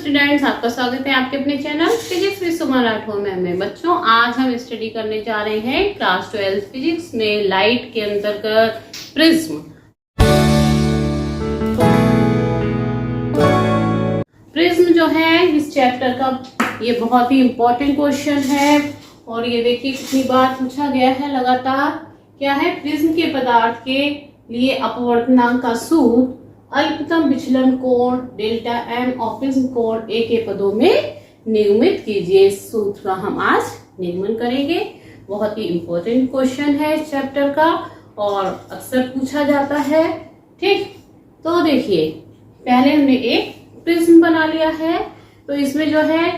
Students, आपका स्वागत है आपके अपने चैनल फिजिक्स विद सुमा राठौर में। बच्चों, आज हम स्टडी करने जा रहे हैं क्लास 12 फिजिक्स में लाइट के अंतर्गत प्रिज्म। प्रिज्म जो है इस चैप्टर का ये बहुत ही इंपॉर्टेंट क्वेश्चन है और ये देखिए कितनी बार पूछा गया है लगातार। क्या है? प्रिज्म के पदार्थ के लिए अपवर्तनांक का सूत्र अल्पतम विचलन कोण डेल्टा एम और प्रिज्म कोण ए के पदों में निगमित कीजिए। इस सूत्र का हम आज निगमन करेंगे। बहुत ही इंपॉर्टेंट क्वेश्चन है इस चैप्टर का और अक्सर पूछा जाता है। ठीक, तो देखिए पहले हमने एक प्रिज्म बना लिया है। तो इसमें जो है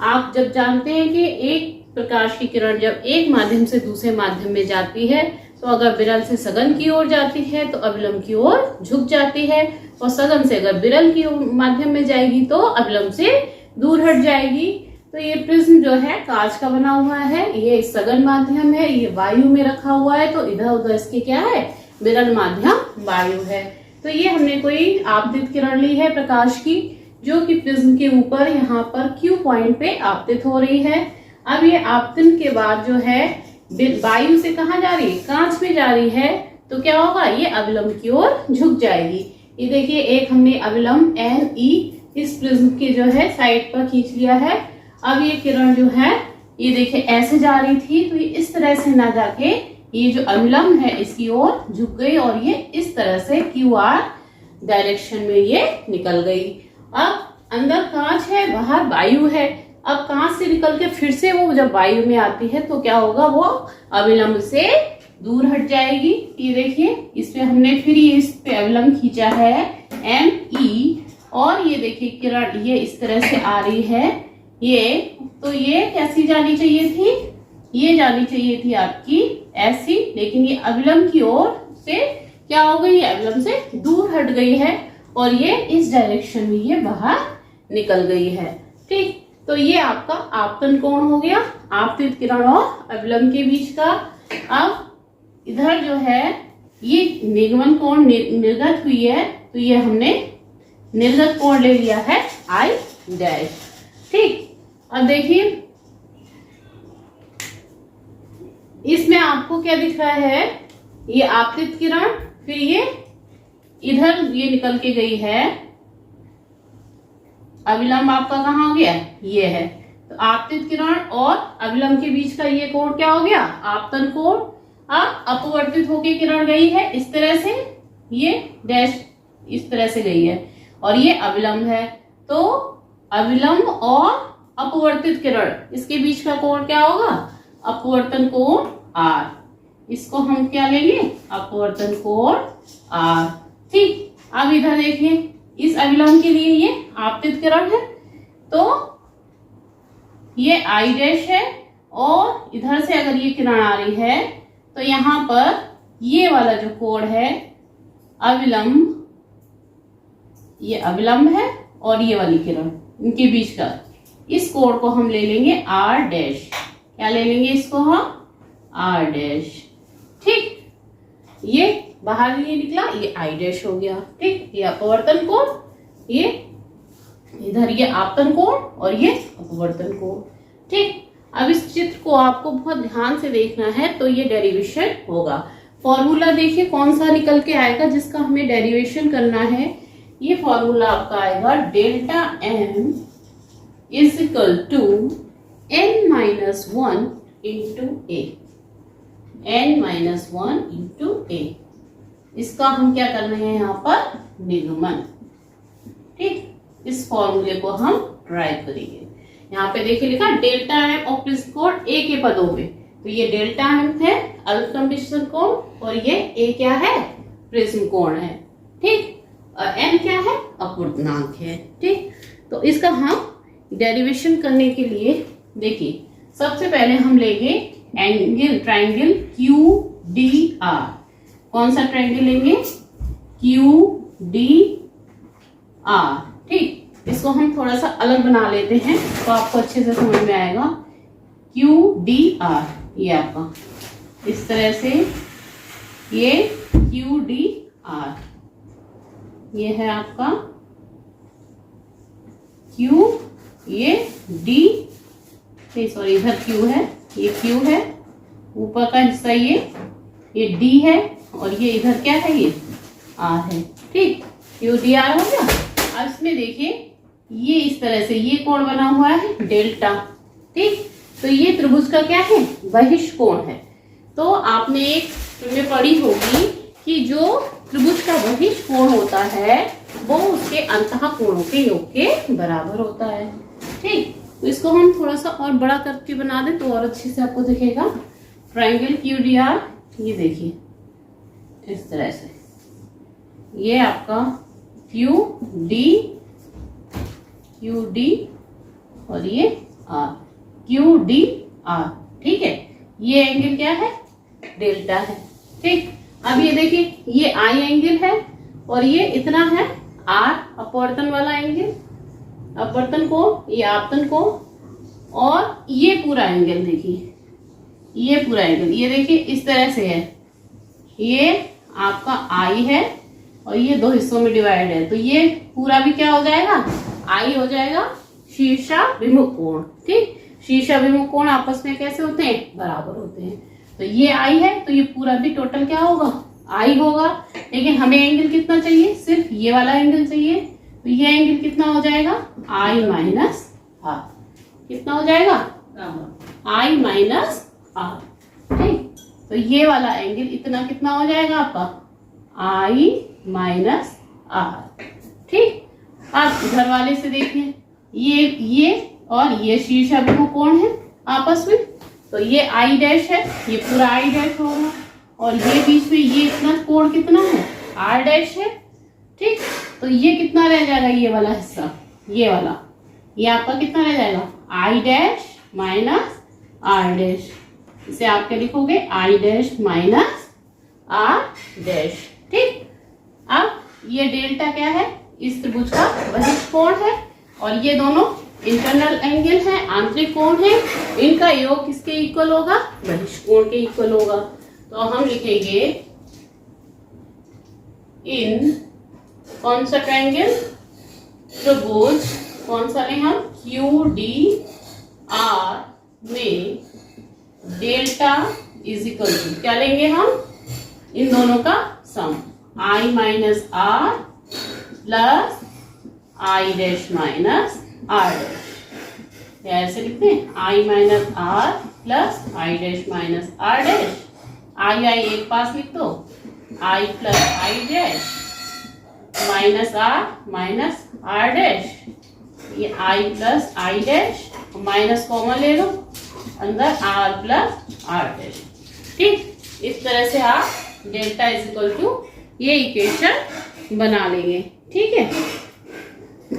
आप जब जानते हैं कि एक प्रकाश की किरण जब एक माध्यम से दूसरे माध्यम में जाती है तो अगर विरल से सघन की ओर जाती है तो अविलंब की ओर झुक जाती है और सघन से अगर विरल की माध्यम में जाएगी तो अविलंब से दूर हट जाएगी। तो ये प्रिज्म जो है कांच का बना हुआ है, ये सघन माध्यम है, ये वायु में रखा हुआ है तो इधर उधर इसके क्या है? विरल माध्यम वायु है। तो ये हमने कोई आपतित किरण ली है प्रकाश की जो कि प्रिज्म के ऊपर यहाँ पर Q पॉइंट पे आपतित हो रही है। अब ये आपतन के बाद जो है वायु से कहाँ जा रही है? कांच में जा रही है तो क्या होगा? ये अविलंब की ओर झुक जाएगी। ये देखिए एक हमने अविलंब NE इस प्रिज्म के जो है साइड पर खींच लिया है। अब ये किरण जो है ये देखिए ऐसे जा रही थी तो ये इस तरह से ना जाके ये जो अविलंब है इसकी ओर झुक गई और ये इस तरह से QR डायरेक्शन में ये निकल गई। अब अंदर कांच है, बाहर वायु है। अब कांच से निकल के फिर से वो जब वायु में आती है तो क्या होगा? वो अविलंब से दूर हट जाएगी। ये देखिए इसमें हमने फिर ये इस पे अविलंब खींचा है ME और ये देखिए किरण ये इस तरह से आ रही है। ये तो ये कैसी जानी चाहिए थी? ये जानी चाहिए थी आपकी ऐसी, लेकिन ये अविलंब की ओर से क्या हो गई? अविलंब से दूर हट गई है और ये इस डायरेक्शन में ये बाहर निकल गई है। ठीक, तो ये आपका आपतन कोण हो गया, आपतित किरण और अविलंब के बीच का। अब इधर जो है ये निगमन कोण निर्गत हुई है तो ये हमने निर्गत कोण ले लिया है I डैश। ठीक, अब देखिए इसमें आपको क्या दिख रहा है? ये आपतित किरण, फिर ये इधर ये निकल के गई है। अविलंब आपका कहाँ हो गया? ये है। तो आपतित किरण और अविलंब के बीच का ये कोण क्या हो गया? आपतन कोण। अब अपवर्तित होके किरण गई है इस तरह से, ये डैश इस तरह से गई है और ये अविलंब है। तो अविलंब और अपवर्तित किरण इसके बीच का कोण क्या होगा? अपवर्तन कोण R। इसको हम क्या लेंगे? अपवर्तन कोण R। ठीक, अब इधर देखिए इस अविलंब के लिए ये आपतित किरण है तो ये I डैश है और इधर से अगर ये किरण आ रही है तो यहाँ पर ये वाला जो कोण है अविलंब, ये अविलंब है और ये वाली किरण इनके बीच का इस कोण को हम ले लेंगे R डैश। क्या ले लेंगे इसको हम? R dash. ठीक, ये बाहर ये निकला, ये I डैश हो गया। ठीक, ये अपवर्तन कोण, ये इधर ये आपतन कोण और ये अपवर्तन कोण। ठीक, अब इस चित्र को आपको बहुत ध्यान से देखना है तो ये डेरिवेशन होगा। फॉर्मूला देखिए कौन सा निकल के आएगा जिसका हमें डेरिवेशन करना है। ये फॉर्मूला आपका आएगा delta M is equal to n-1 into A। n-1 into A, इसका हम क्या कर रहे हैं यहाँ पर? निगमन। ठीक, इस फॉर्मूले को हम ड्राइव करेंगे। यहाँ पे देखिए लिखा डेल्टा M और प्रिज्म कोण A के पदों में। तो ये डेल्टा M है अल्पतम विचलन कोण और ये A क्या है? प्रिज्म कोण है। ठीक, और M क्या है? अपवर्तनांक है। ठीक, तो इसका हम डेरिवेशन करने के लिए देखिए सबसे पहले हम लेंगे एंगल ट्राइंगल QDR। कौन सा ट्राइंगल लेंगे? QDR। ठीक, इसको हम थोड़ा सा अलग बना लेते हैं तो आपको अच्छे से समझ में आएगा। QDR ये आपका इस तरह से, ये QDR ये है आपका Q, ये D, सॉरी इधर Q है, ये Q है, ऊपर का हिस्सा ये D है, और ये इधर क्या है, ये R है। ठीक, QDR हो गया। अब इसमें देखिए ये इस तरह से ये कोण बना हुआ है डेल्टा। ठीक, तो ये त्रिभुज का क्या है, बहिष्ठ कोण है। तो आपने एक में पढ़ी होगी कि जो त्रिभुज का बहिष्ठ कोण होता है वो उसके अंतः कोणों के योग के बराबर होता है। ठीक, तो इसको हम थोड़ा सा और बड़ा करके बना दें तो और अच्छे से आपको दिखेगा। ट्रायंगल QDR, ये देखिए इस तरह से, ये आपका QD और ये R, QDR। ठीक है, ये एंगल क्या है, डेल्टा है। ठीक, अब ये देखिए ये I एंगल है और ये इतना है R, अपवर्तन वाला एंगल, अपवर्तन कोण, ये आपतन कोण, और ये पूरा एंगल देखिए, ये पूरा एंगल ये देखिए इस तरह से है, ये आपका I है और ये दो हिस्सों में डिवाइड है, तो ये पूरा भी क्या हो जाएगा, I हो जाएगा शीर्षाभिमुख कोण। ठीक, शीर्षाभिमुख कोण आपस में कैसे होते हैं, बराबर होते हैं। तो ये I है तो ये पूरा भी टोटल क्या होगा, I होगा। लेकिन हमें एंगल कितना चाहिए, सिर्फ ये वाला एंगल चाहिए, तो ये एंगल कितना हो जाएगा, I माइनस R। कितना हो जाएगा, I माइनस R। ठीक, तो ये वाला एंगल इतना कितना हो जाएगा आपका, I माइनस R। ठीक, अब इधर वाले से देखिए ये और ये शीर्षाभिमुख कोण है आपस में, तो ये I डैश है, ये पूरा I डैश होगा, और ये बीच में ये इतना कोण कितना है, R डैश है। ठीक, तो ये कितना रह जाएगा, ये वाला हिस्सा, ये वाला, ये आपका कितना रह जाएगा, I dash minus R dash. इसे आप क्या लिखोगे, I dash minus R dash. ठीक, अब ये डेल्टा क्या है, इस त्रिभुज का बहिष्ठ कोण है, और ये दोनों इंटरनल एंगल है, आंतरिक कोण है, इनका योग किसके इक्वल होगा, बहिष्ठ कोण के इक्वल होगा। तो हम लिखेंगे इन कौन सा ट्रायंगल, त्रिभुज कौन सा लें हम, QDR में डेल्टा इज इक्वल टू क्या लेंगे हम, इन दोनों का सम, I minus R plus I dash minus R dash. ऐसे लिखते हैं, I minus R plus I dash minus R dash. I एक पास लिख दो, I plus I dash minus R minus R dash, ये I plus I dash, minus common ले लो, अंदर R plus R dash. ठीक, इस तरह से आप डेल्टा इज इक्वल टू ये इक्वेशन बना लेंगे। ठीक है,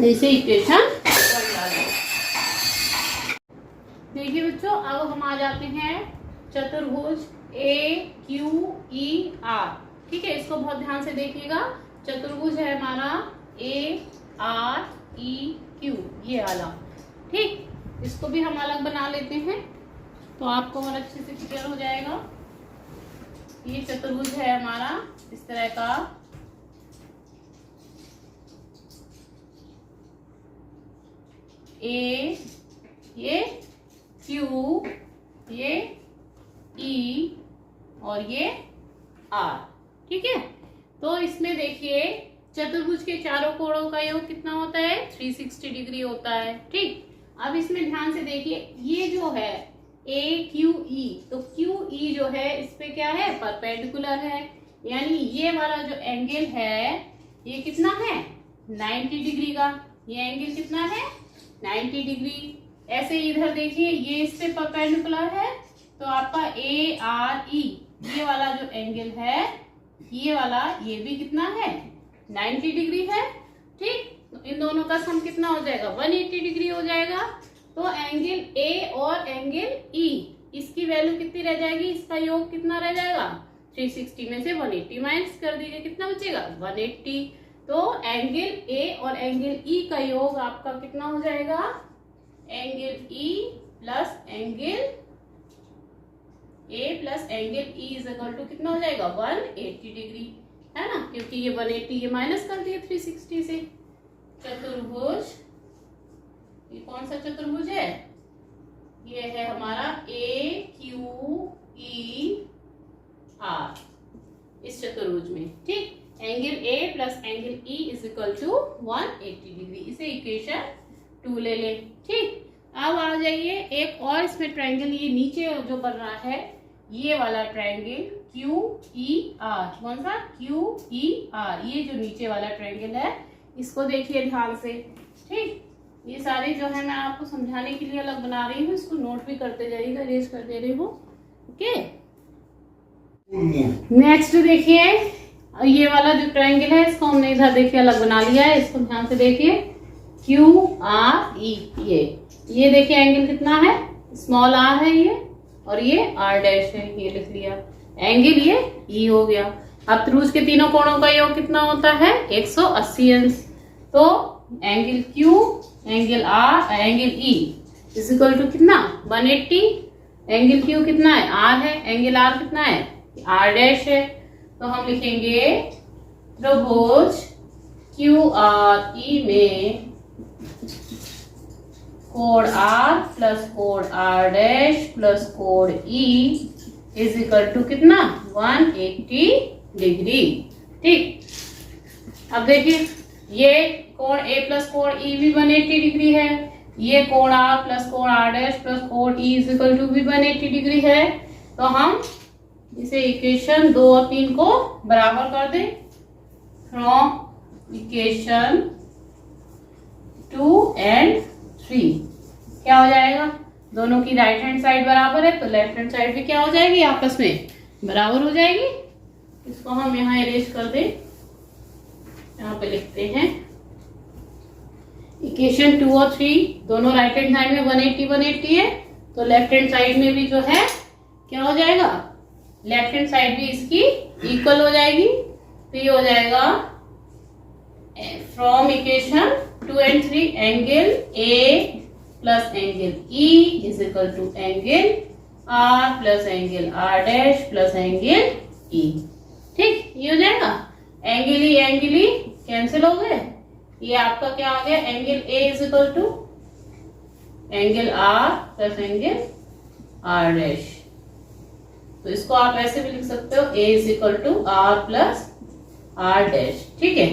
ऐसे इक्वेशन देखिए बच्चों, अब हम आ जाते हैं चतुर्भुज AQER। ठीक है, इसको बहुत ध्यान से देखिएगा। चतुर्भुज है हमारा AREQ, ये वाला। ठीक, इसको भी हम अलग बना लेते हैं तो आपको और अच्छे से क्लियर हो जाएगा। ये चतुर्भुज है हमारा इस तरह का, A, ये Q, ये E और ये R। ठीक है, तो इसमें देखिए चतुर्भुज के चारों कोणों का योग कितना होता है, 360 डिग्री होता है। ठीक, अब इसमें ध्यान से देखिए, ये जो है AQE, तो QE जो है इस पे क्या है, परपेंडिकुलर है, यानी ये वाला जो एंगल है ये कितना है, 90 डिग्री का। ये एंगल कितना है, 90 डिग्री। ऐसे इधर देखिए ये इस पे परपेंडिकुलर है, तो आपका ARE ये वाला जो एंगल है, ये वाला, ये भी कितना है, 90 डिग्री है। ठीक, तो इन दोनों का सम कितना हो जाएगा, 180 डिग्री हो जाएगा। तो एंगल A और एंगल E, इसकी वैल्यू कितनी रह जाएगी, इसका योग कितना रह जाएगा, 360 में से 180 माइनस कर दीजिए, कितना बचेगा, 180। तो एंगल A और एंगल E का योग आपका कितना हो जाएगा, angle E plus angle A plus angle E is equal to कितना हो जाएगा, 180 डिग्री, है ना, क्योंकि ये 180 ये माइनस कर दिए 360 से। चतुर्भुज कौन सा चतुर्भुज है? ये है हमारा AQER, इस चतुर्भुज में। ठीक, angle A plus angle E is equal to 180 degree. इसे इक्वेशन 2 ले लें। ठीक, अब आ जाइए एक और इसमें ट्रायंगल, ये नीचे जो बन रहा है ये वाला ट्रायंगल QER। कौन सा? QER, ये जो नीचे वाला ट्रायंगल है इसको देखिए ध्यान से। ठीक, ये सारे जो है मैं आपको समझाने के लिए अलग बना रही हूँ, इसको नोट भी करते जाइएगा, रेज कर दे रही हूँ। ओके, नेक्स्ट देखिए ये वाला जो ट्रायंगल है इसको हमने इधर देखिए अलग बना लिया है, इसको ध्यान से देखिए। QRE, ये देखिए एंगल कितना है? स्मॉल r है ये, और ये r डैश है, ये लिख लिया। एंगल ये E हो गया। अब त्रिभुज के तीनों कोणों का योग कितना होता है? 180 अंश। तो angle Q, angle R, angle E is equal to कितना? 180। एंगल Q कितना है? R है। एंगल R कितना है? R डैश है। तो हम लिखेंगे त्रिभुज QRE में कोण R प्लस कोण R डैश प्लस कोण E इज इक्वल टू कितना? 180 डिग्री। ठीक, अब देखिए ये कोण A प्लस कोण E भी 180 डिग्री है, ये कोण R प्लस कोण R डैश प्लस कोण E इज इक्वल टू भी 180 डिग्री है। तो हम इसे इक्वेशन 2 और 3 को बराबर कर दें। फ्रॉम इक्वेशन 2 एंड 3 क्या हो जाएगा? दोनों की राइट हैंड साइड बराबर है तो लेफ्ट हैंड साइड भी क्या हो जाएगी? आपस में बराबर हो जाएगी। इसको हम यहाँ इरेज कर दें, यहाँ पे लिखते हैं इक्वेशन 2 और 3 दोनों राइट हैंड साइड में 180 है, तो लेफ्ट हैंड साइड में भी जो है क्या हो जाएगा? लेफ्ट हैंड साइड भी इसकी इक्वल हो जाएगी। तो ये हो जाएगा from equation 2 and 3 angle A plus angle E is equal to angle R plus angle R dash plus angle E। ठीक, ये हो जाएगा। एंगल E कैंसिल हो गए, ये आपका क्या आ गया? Angle A is equal to angle R plus angle R dash. तो इसको आप ऐसे भी लिख सकते हो, A is equal to R plus R dash. ठीक है,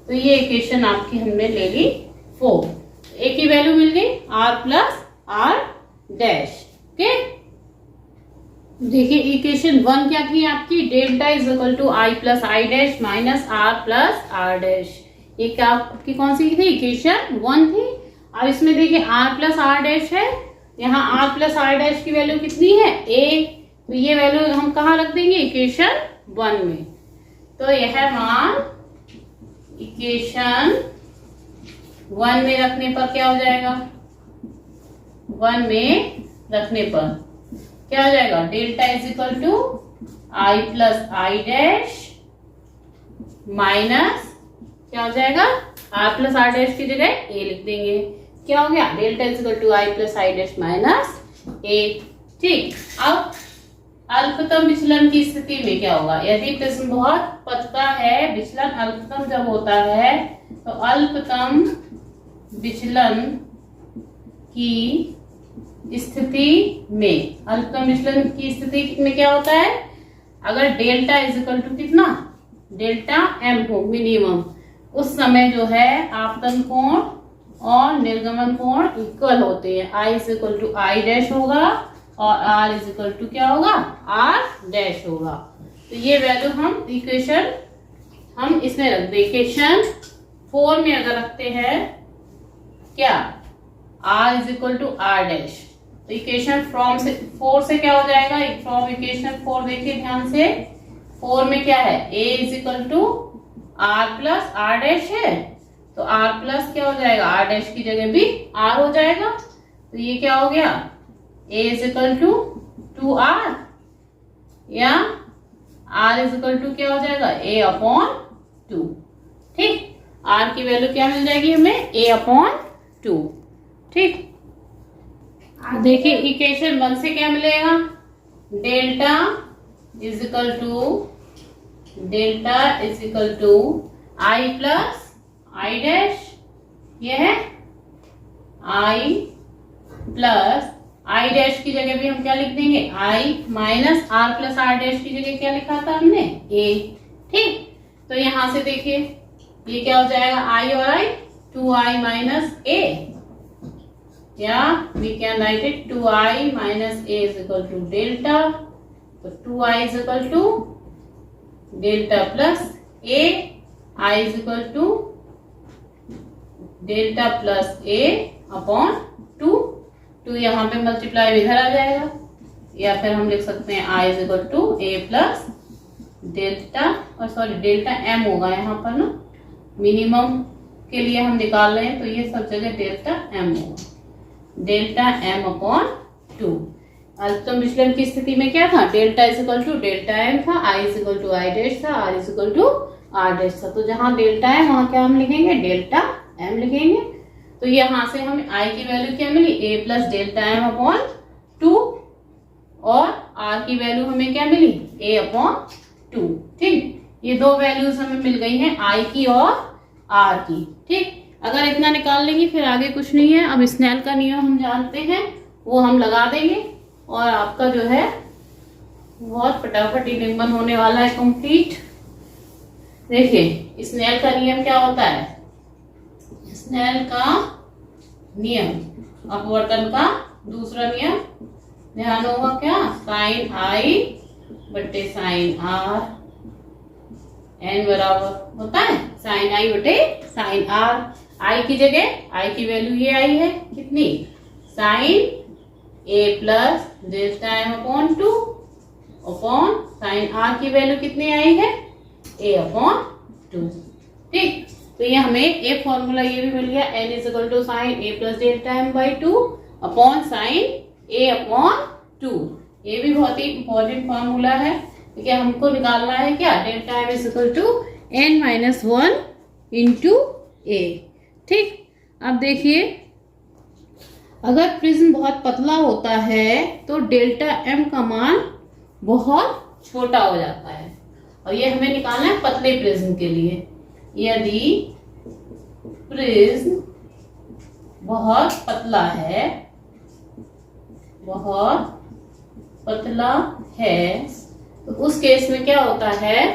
तो ये इक्वेशन आपकी हमने ले ली 4। A की वैल्यू मिल गई R plus R dash. Okay, देखिए इक्वेशन 1 क्या थी आपकी? Delta is equal to I plus I dash minus R plus R dash. ये क्या आपकी कौन सी थी? इक्वेशन 1 थी। अब इसमें देखिए R प्लस R डैश है, यहाँ R प्लस R डैश की वैल्यू कितनी है? A। तो ये वैल्यू हम कहाँ रख देंगे? इक्वेशन 1 में। तो यह मान इक्वेशन 1 में रखने पर क्या हो जाएगा? 1 में रखने पर क्या हो जाएगा? Delta is equal to I plus I dash minus क्या हो जाएगा? R प्लस R डैश की जगह A लिख देंगे। क्या हो गया? Delta is equal to I plus I dash minus A। ठीक, अब अल्पतम विचलन की स्थिति में क्या होगा? यदि प्रिज्म बहुत पतला है, विचलन अल्पतम जब होता है तो अल्पतम विचलन की स्थिति में, अल्पतम विचलन की स्थिति में क्या होता है? अगर डेल्टा इज इक्वल टू कितना? डेल्टा M हो मिनिमम, उस समय जो है आपतन कोण और निर्गमन कोण इक्वल होते हैं। I is equal to I dash होगा और R इज इक्वल टू क्या होगा? R डैश होगा। तो ये वैल्यू हम इक्वेशन हम इसमें रख दें। इक्वेशन 4 में अगर रखते हैं क्या? R is equal to R dash, तो इक्वेशन फ्रॉम से 4 से क्या हो जाएगा? फ्रॉम इक्वेशन 4 देखिए ध्यान से। 4 में क्या है? A is equal to R plus R dash है, तो R प्लस क्या हो जाएगा? R डैश की जगह भी R हो जाएगा। तो ये क्या हो गया? A is equal to 2R, या R इज इक्वल टू क्या हो जाएगा? A upon 2। ठीक, R की वैल्यू क्या मिल जाएगी हमें? A upon 2। ठीक, देखिए इक्वेशन 1 से क्या मिलेगा? Delta is equal to I plus I dash, ये है आई प्लस आई डैश की जगह भी हम क्या लिख देंगे, I minus R plus R dash की जगह क्या लिखा था हमने, ए। ठीक, तो यहां से देखिए ये क्या हो जाएगा, आई और आई, 2i माइनस ए, या we can write it 2i minus A is equal to delta. तो 2i is equal to delta plus A, I is equal to delta plus A upon 2 यहाँ पे मल्टीप्लाई इधर आ जाएगा, या फिर हम लिख सकते हैं I is equal to A plus delta, और सॉरी डेल्टा एम होगा यहाँ पर ना, मिनिमम के लिए हम निकाल रहे हैं तो ये सब जगह डेल्टा एम होगा, डेल्टा एम अपॉन 2। अल्पतम विचलन की स्थिति में क्या था, delta is equal to delta M था, I is equal to I dash था, R is equal to R dash था। तो जहां डेल्टा है वहां क्या हम लिखेंगे, डेल्टा एम लिखेंगे। तो यहाँ से हमें आई की वैल्यू क्या मिली, ए प्लस डेल्टा एम अपॉन 2, और आर की वैल्यू हमें क्या मिली, ए अपॉन 2। ठीक, ये दो वैल्यूज हमें मिल गई हैं, आई की और आर की। ठीक, अगर इतना निकाल लेंगे फिर आगे कुछ नहीं है। अब स्नेल का नियम हम जानते हैं, वो हम लगा देंगे और आपका जो है बहुत फटाफट ही नियमन होने वाला है कंप्लीट। देखिए स्नेल का नियम क्या होता है, स्नेल का नियम, अपवर्तन का दूसरा नियम ध्यान होगा क्या, साइन आई बटे साइन आर, एन बराबर होता है साइन आई बटे साइन आर। आई की जगह आई की वैल्यू ये आई है कितनी, sine A plus delta M upon 2 upon sine R की वैल्यू कितनी आई है, ए अपॉन 2। ठीक, तो ये हमें एक फॉर्मूला ये भी मिल गया, N is equal to sine A plus delta M by 2 upon sine A upon 2। ये भी बहुत ही इंपॉर्टेंट फॉर्मूला है, क्योंकि हमको निकालना है क्या, delta M is equal to N minus 1 into A. ठीक, अब देखिए अगर प्रिज्म बहुत पतला होता है तो डेल्टा एम का मान बहुत छोटा हो जाता है, और ये हमें निकालना है पतले प्रिज्म के लिए। यदि प्रिज्म बहुत पतला है, बहुत पतला है, तो उस केस में क्या होता है,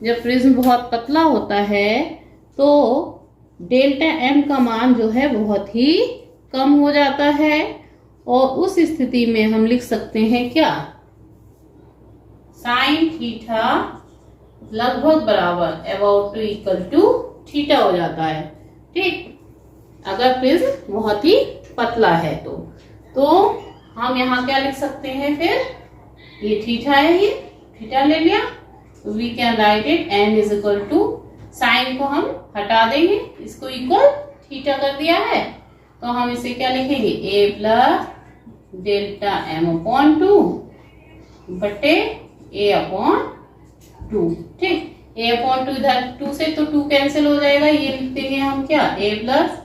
जब प्रिज्म बहुत पतला होता है तो डेल्टा एम का मान जो है बहुत ही कम हो जाता है, और उस स्थिति में हम लिख सकते हैं क्या, साइन थीटा लगभग बराबर about to equal to theta हो जाता है। ठीक, अगर प्रिज्म बहुत ही पतला है तो हम यहाँ क्या लिख सकते हैं, फिर ये थीटा है, ये थीटा ले लिया, तो we can write it N is equal to, sine को हम हटा देंगे, इसको इक्वल थीटा कर दिया है, तो हम इसे क्या लिखेंगे, ए प्लस डेल्टा एम अपॉन 2 बटे ए अपॉन 2। ठीक, ए अपॉन 2 इधर 2 से तो 2 कैंसिल हो जाएगा, ये लिख देंगे हम क्या, ए प्लस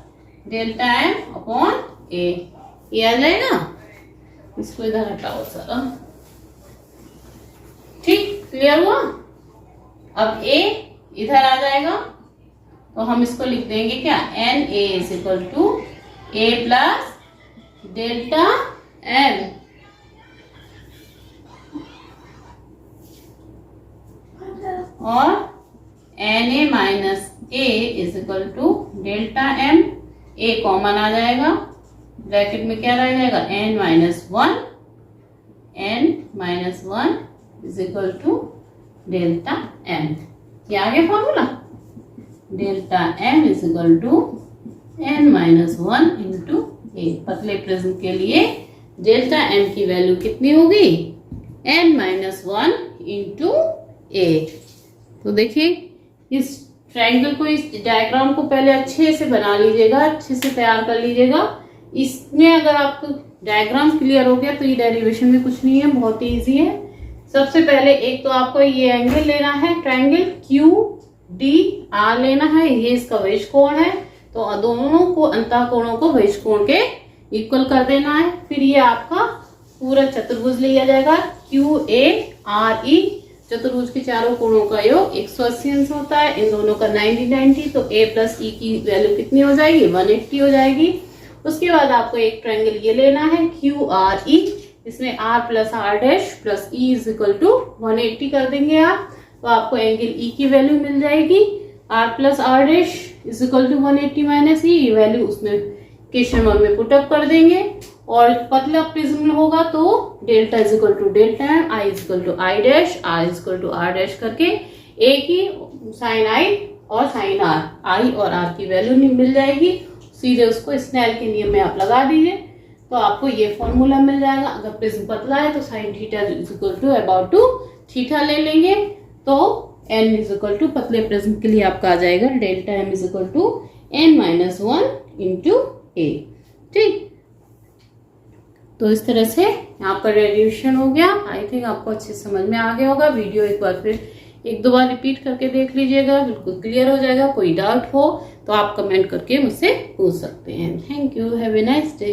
डेल्टा एम अपॉन ए, ये आ जाएगा, इसको इधर हटाओ सारा। ठीक, क्लियर हुआ। अब ए इधर आ जाएगा, तो हम इसको लिख देंगे क्या, N A is equal to A plus delta M, और N A minus A is equal to delta M, A common आ जाएगा, ब्रैकेट में क्या रह जाएगा, N minus 1, N minus 1 is equal to delta M. क्या आ गया formula, delta M is equal to N minus 1 into A. पतले प्रिज्म के लिए डेल्टा एम की वैल्यू कितनी होगी, एन माइनस 1 इंटू ए। तो देखिए इस ट्रायंगल को, इस डायग्राम को पहले अच्छे से बना लीजिएगा, अच्छे से तैयार कर लीजिएगा। इसमें अगर आपको डायग्राम क्लियर हो गया तो ये डेरिवेशन में कुछ नहीं है, बहुत ही ईजी है। सबसे पहले एक तो आपको ये एंगल लेना है, ट्रायंगल क्यू डी आर लेना है, ये इसका वेज कोण है, तो दोनों को अंतः कोणों को वेज कोण के इक्वल कर देना है। फिर ये आपका पूरा चतुर्भुज लिया जाएगा, क्यू ए आर ई, चतुर्भुज के चारों कोणों का योग 180 अंश होता है, इन दोनों का 90 90, तो a प्लस ई की वैल्यू कितनी हो जाएगी, 180 हो जाएगी। उसके बाद आपको एक ट्रायंगल ये लेना है क्यू आर ई, इसमें r plus R dash plus E is equal to 180 कर देंगे आप, तो आपको एंगल ई की वैल्यू मिल जाएगी। r plus R dash is equal to 180 minus E, ये वैल्यू उसमें क्वेश्चन 1 में पुटअप कर देंगे। और पतला प्रिज्म होगा तो delta is equal to delta M, I is equal to I dash, R is equal to R dash करके एक ही साइन आई और साइन आर, आई और आर की वैल्यू मिल जाएगी। सीधे उसको स्नेल के नियम में आप लगा दीजिए तो आपको ये फॉर्मूला मिल जाएगा। अगर प्रिज्म पतला है तो sine theta is equal to about to theta ले लेंगे, तो एन इज इक्वल टू पतले प्रिज्म के लिए आपका आ जाएगा delta M is equal to N minus 1 into A. ठीक, तो इस तरह से यहाँ पर रेडिएशन हो गया। आई थिंक आपको अच्छे समझ में आ गया होगा। वीडियो एक बार फिर एक दो बार रिपीट करके देख लीजिएगा, बिल्कुल क्लियर हो जाएगा। कोई डाउट हो तो आप कमेंट करके मुझसे पूछ सकते हैं। Thank you, have a nice day.